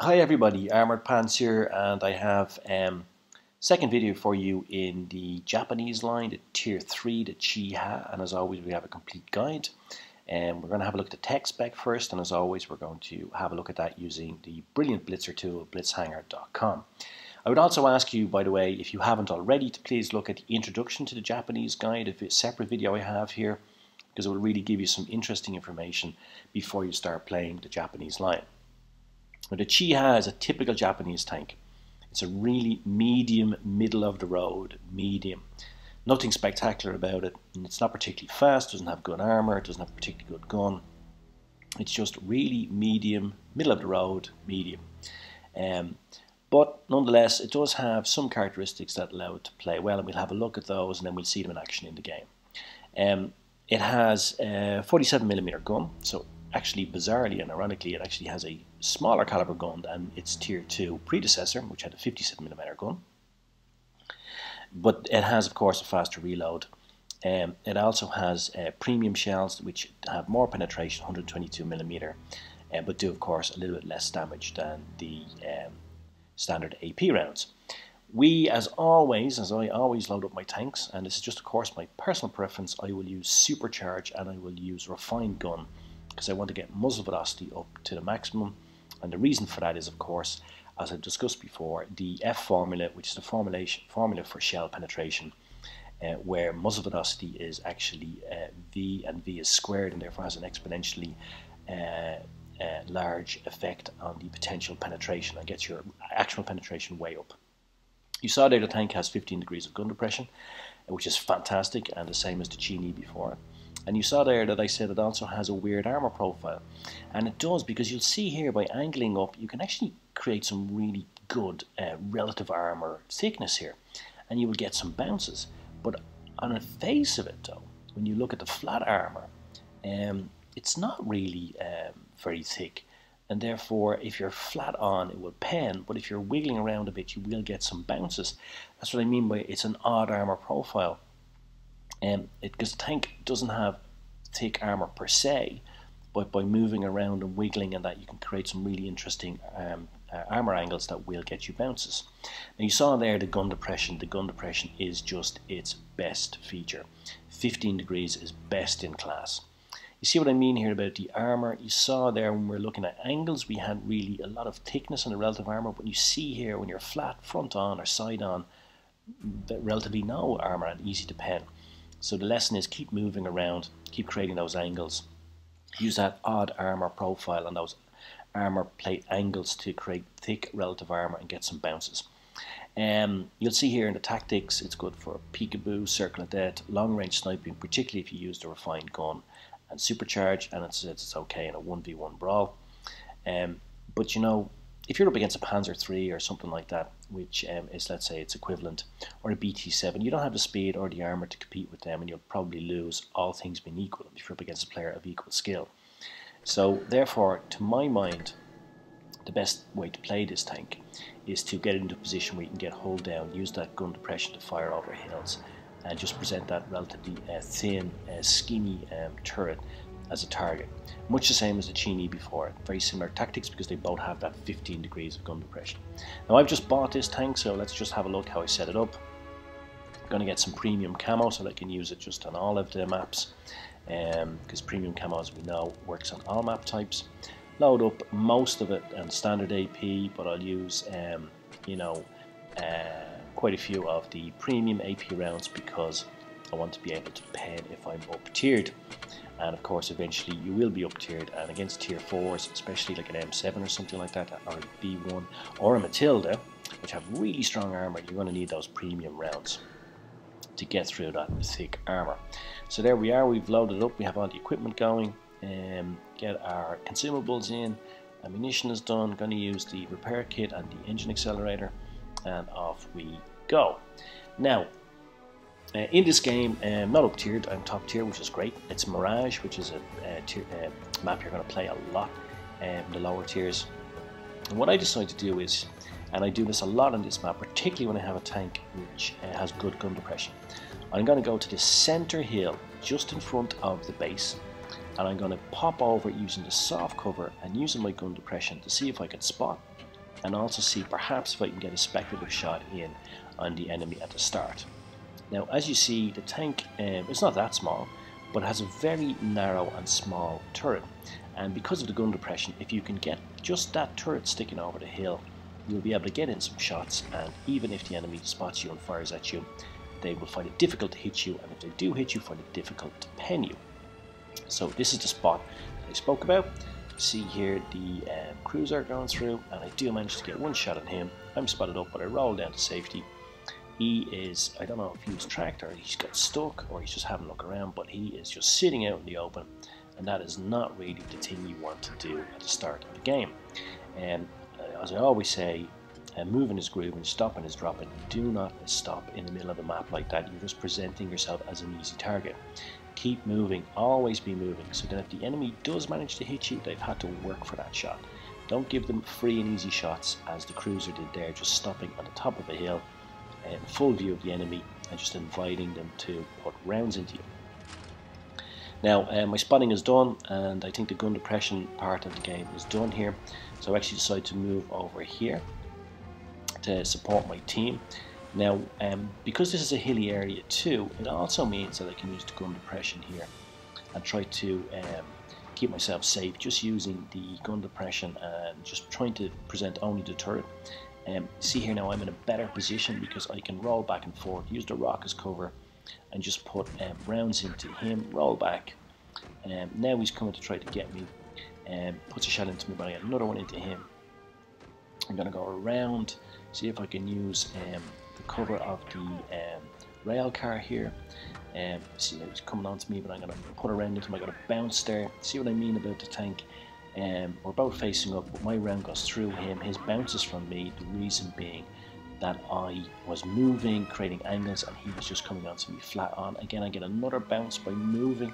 Hi everybody, Armored Pants here, and I have second video for you in the Japanese line, the Tier 3, the Chiha, and as always we have a complete guide. And we're going to have a look at the tech spec first, and as always we're going to have a look at that using the brilliant Blitzer tool, blitzhanger.com. I would also ask you, by the way, if you haven't already, to please look at the introduction to the Japanese guide, a separate video I have here, because it will really give you some interesting information before you start playing the Japanese line. Now, the Chiha is a typical Japanese tank. It's a really medium, middle of the road, medium. Nothing spectacular about it, and it's not particularly fast, doesn't have good armour, doesn't have a particularly good gun. It's just really medium, middle of the road, medium. But nonetheless, it does have some characteristics that allow it to play well, and we'll have a look at those and then we'll see them in action in the game. It has a 47mm gun, so actually, bizarrely and ironically, it actually has a smaller caliber gun than its Tier 2 predecessor, which had a 57mm gun. But it has, of course, a faster reload. It also has premium shells, which have more penetration, 122mm, but do, of course, a little bit less damage than the standard AP rounds. As I always load up my tanks, and this is just, of course, my personal preference, I will use supercharge and I will use refined gun, because I want to get muzzle velocity up to the maximum. And the reason for that is, of course, as I've discussed before, the F formula, which is the formula for shell penetration, where muzzle velocity is actually V, and V is squared, and therefore has an exponentially large effect on the potential penetration and gets your actual penetration way up. You saw there the tank has 15 degrees of gun depression, which is fantastic, and the same as the Chini before it. And you saw there that I said it also has a weird armor profile, and it does, because you'll see here by angling up you can actually create some really good relative armor thickness here, and you will get some bounces. But on the face of it though, when you look at the flat armor, it's not really very thick, and therefore if you're flat on it will pen, but if you're wiggling around a bit you will get some bounces. That's what I mean by it's an odd armor profile. Because the tank doesn't have thick armor per se, but by moving around and wiggling and that, you can create some really interesting armor angles that will get you bounces. Now you saw there the gun depression. The gun depression is just its best feature. 15 degrees is best in class. You see what I mean here about the armor? You saw there when we were looking at angles, we had really a lot of thickness in the relative armor, but you see here when you're flat, front on or side on, relatively no armor and easy to pen. So the lesson is keep moving around, keep creating those angles, use that odd armor profile and those armor plate angles to create thick relative armor and get some bounces. You'll see here in the tactics it's good for peekaboo, circle of death, long range sniping, particularly if you use the refined gun, and supercharge, and it's okay in a 1v1 brawl. But you know, if you're up against a Panzer III or something like that, which is, let's say, its equivalent, or a BT7, you don't have the speed or the armor to compete with them, and you'll probably lose, all things being equal, if you're up against a player of equal skill. So therefore, to my mind, the best way to play this tank is to get into a position where you can get hull down, use that gun depression to fire over hills, and just present that relatively thin, skinny turret as a target. Much the same as the Chini before it. Very similar tactics, because they both have that 15 degrees of gun depression. Now I've just bought this tank, so let's just have a look how I set it up. I'm going to get some premium camo so that I can use it just on all of the maps, because premium camo, as we know, works on all map types. Load up most of it on standard AP, but I'll use quite a few of the premium AP rounds, because I want to be able to pen if I'm up tiered. And of course eventually you will be up tiered, and against tier 4s, especially like an M7 or something like that, or a B1 or a Matilda, which have really strong armor, you're going to need those premium rounds to get through that thick armor. So there we are, we've loaded up, we have all the equipment going, get our consumables in, ammunition is done, going to use the repair kit and the engine accelerator, and off we go. Now in this game, not up tiered, I'm top tier, which is great. It's Mirage, which is a map you're going to play a lot in the lower tiers. And what I decided to do is, and I do this a lot on this map, particularly when I have a tank which has good gun depression, I'm going to go to the center hill just in front of the base, and I'm going to pop over using the soft cover and using my gun depression to see if I can spot and also see perhaps if I can get a speculative shot in on the enemy at the start. Now, as you see, the tank it's not that small, but it has a very narrow and small turret, and because of the gun depression, if you can get just that turret sticking over the hill, you'll be able to get in some shots, and even if the enemy spots you and fires at you, they will find it difficult to hit you, and if they do hit you, find it difficult to pen you. So this is the spot that I spoke about. See here the cruiser going through, and I do manage to get one shot on him. I'm spotted up, but I roll down to safety. He is, I don't know if he was tracked or he's got stuck or he's just having a look around, but he is just sitting out in the open, and that is not really the thing you want to do at the start of the game. And as I always say, moving is grooving, stopping is dropping. Do not stop in the middle of a map like that. You're just presenting yourself as an easy target. Keep moving, always be moving, so that if the enemy does manage to hit you, they've had to work for that shot. Don't give them free and easy shots as the cruiser did there, just stopping on the top of a hill in full view of the enemy and just inviting them to put rounds into you. Now my spotting is done, and I think the gun depression part of the game is done here, so I actually decided to move over here to support my team. Now because this is a hilly area too, it also means that I can use the gun depression here and try to keep myself safe, just using the gun depression and just trying to present only the turret. See here now, I'm in a better position because I can roll back and forth, use the rock as cover, and just put rounds into him, roll back. Now he's coming to try to get me, puts a shot into me, but I get another one into him. I'm going to go around, see if I can use the cover of the rail car here. See, he's coming on to me, but I'm going to put around into him. I'm going to bounce there. See what I mean about the tank? We're both facing up, but my round goes through him. His bounces from me, the reason being that I was moving, creating angles, and he was just coming onto me flat on. Again, I get another bounce by moving.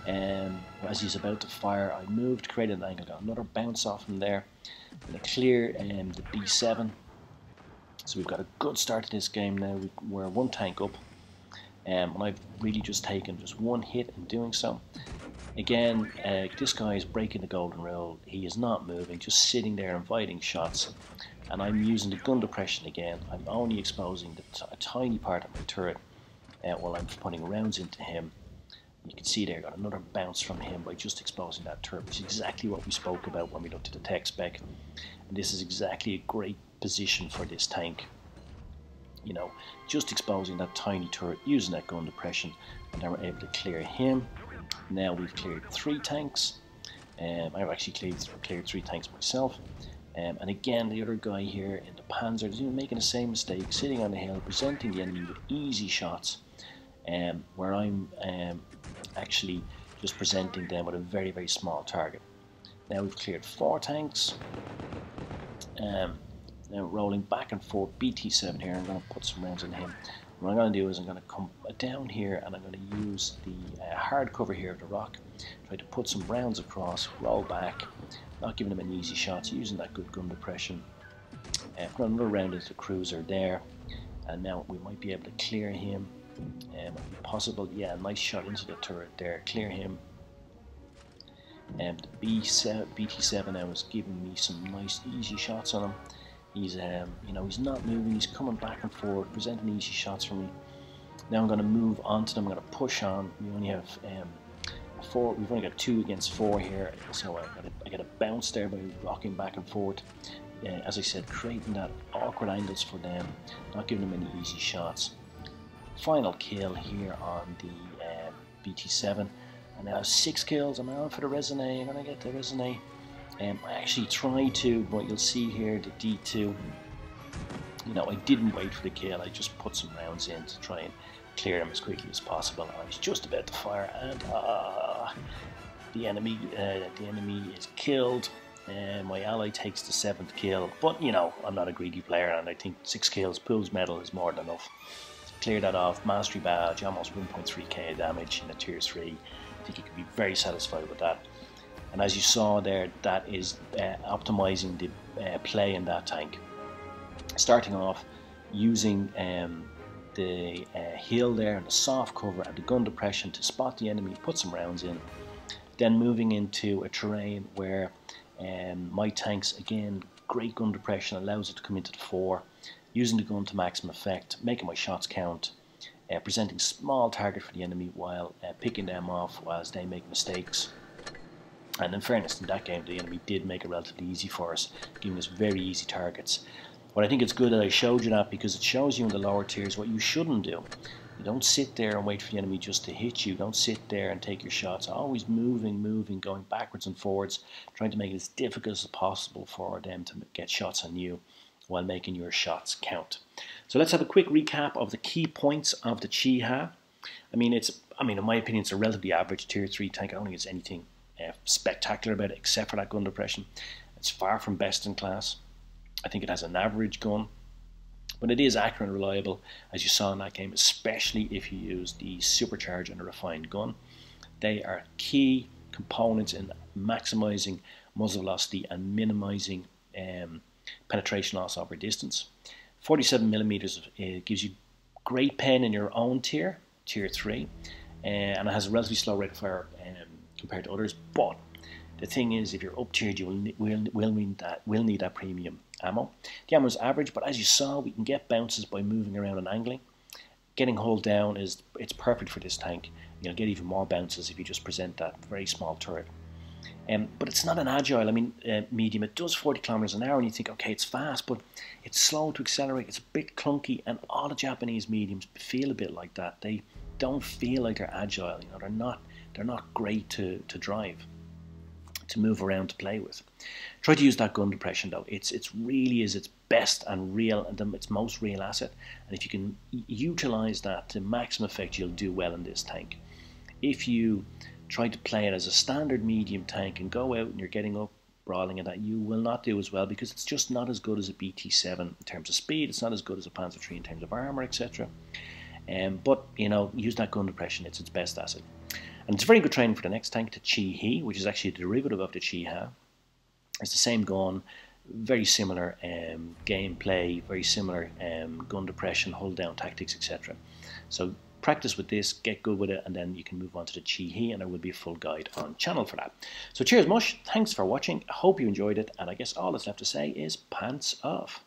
As he's about to fire, I moved, created an angle, got another bounce off him there. I'm going to clear the B7. So we've got a good start to this game now. We're one tank up, and I've really just taken just one hit in doing so. Again, this guy is breaking the golden rule. He is not moving, just sitting there inviting shots, and I'm using the gun depression again. I'm only exposing a tiny part of my turret while I'm putting rounds into him. You can see there, got another bounce from him by just exposing that turret, which is exactly what we spoke about when we looked at the tech spec. And this is exactly a great position for this tank. You know, just exposing that tiny turret, using that gun depression, and then we're able to clear him. Now we've cleared 3 tanks. I've actually cleared 3 tanks myself. And again, the other guy here in the Panzer is making the same mistake, sitting on the hill, presenting the enemy with easy shots, where I'm actually just presenting them with a very, very small target. Now we've cleared 4 tanks. Now rolling back and forth, BT7 here, I'm going to put some rounds in him. What I'm going to do is I'm going to come down here and I'm going to use the hard cover here of the rock, try to put some rounds across, roll back, not giving him an easy shot, so using that good gun depression. Put another round into the cruiser there, and now we might be able to clear him. Possible, yeah, nice shot into the turret there, clear him. And the BT7 now is giving me some nice easy shots on him. He's you know, he's not moving, he's coming back and forth, presenting easy shots for me. Now I'm going to move on to them, I'm going to push on. We only have 4, we've only got 2 against 4 here, so I get a bounce there by rocking back and forth. As I said, creating that awkward angles for them, not giving them any easy shots. Final kill here on the BT7, and I have 6 kills. I'm on for the resume. I'm going to get the resume. I actually tried to, but you'll see here the D2. You know, I didn't wait for the kill. I just put some rounds in to try and clear him as quickly as possible. I was just about to fire, and the enemy is killed. My ally takes the 7th kill, but you know, I'm not a greedy player, and I think 6 kills, Pool's medal is more than enough. Clear that off, mastery badge, almost 1.3k damage in a tier 3. I think you can be very satisfied with that. And as you saw there, that is optimizing the play in that tank. Starting off using the hill there and the soft cover and the gun depression to spot the enemy, put some rounds in. Then moving into a terrain where my tanks again great gun depression, allows it to come into the fore, using the gun to maximum effect, making my shots count, presenting small target for the enemy while picking them off whilst they make mistakes. And in fairness, in that game, the enemy did make it relatively easy for us, giving us very easy targets. But I think it's good that I showed you that, because it shows you in the lower tiers what you shouldn't do. You don't sit there and wait for the enemy just to hit you. Don't sit there and take your shots. Always moving, going backwards and forwards, trying to make it as difficult as possible for them to get shots on you while making your shots count. So let's have a quick recap of the key points of the Chiha. I mean, in my opinion, it's a relatively average tier 3 tank. I don't think it's anything spectacular about it except for that gun depression. It's far from best in class. I think it has an average gun, but it is accurate and reliable, as you saw in that game, especially if you use the supercharged and a refined gun. They are key components in maximizing muzzle velocity and minimizing penetration loss over distance. 47mm gives you great pen in your own tier 3, and it has a relatively slow rate of fire compared to others. But the thing is, if you're up tiered, you will need that premium ammo. The ammo is average, but as you saw, we can get bounces by moving around and angling. Getting hull down it's perfect for this tank. You'll get even more bounces if you just present that very small turret. But it's not an agile, medium. It does 40 kilometers an hour, and you think, okay, it's fast, but it's slow to accelerate. It's a bit clunky, and all the Japanese mediums feel a bit like that. They don't feel like they're agile. They're not great to drive, to move around, to play with. Try to use that gun depression though. It's really is its best and real, and its most real asset. And if you can utilize that to maximum effect, you'll do well in this tank. If you try to play it as a standard medium tank and go out and you're getting up brawling at that, you will not do as well, because it's just not as good as a BT7 in terms of speed. It's not as good as a Panzer III in terms of armor, etc. But use that gun depression. It's its best asset. And it's very good training for the next tank, the Chi-He, which is actually a derivative of the Chi-Ha. It's the same gun, very similar gameplay, very similar gun depression, hold down tactics, etc. So practice with this, get good with it, and then you can move on to the Chi-He, and there will be a full guide on channel for that. So cheers, Mush. Thanks for watching. I hope you enjoyed it, and I guess all that's left to say is pants off.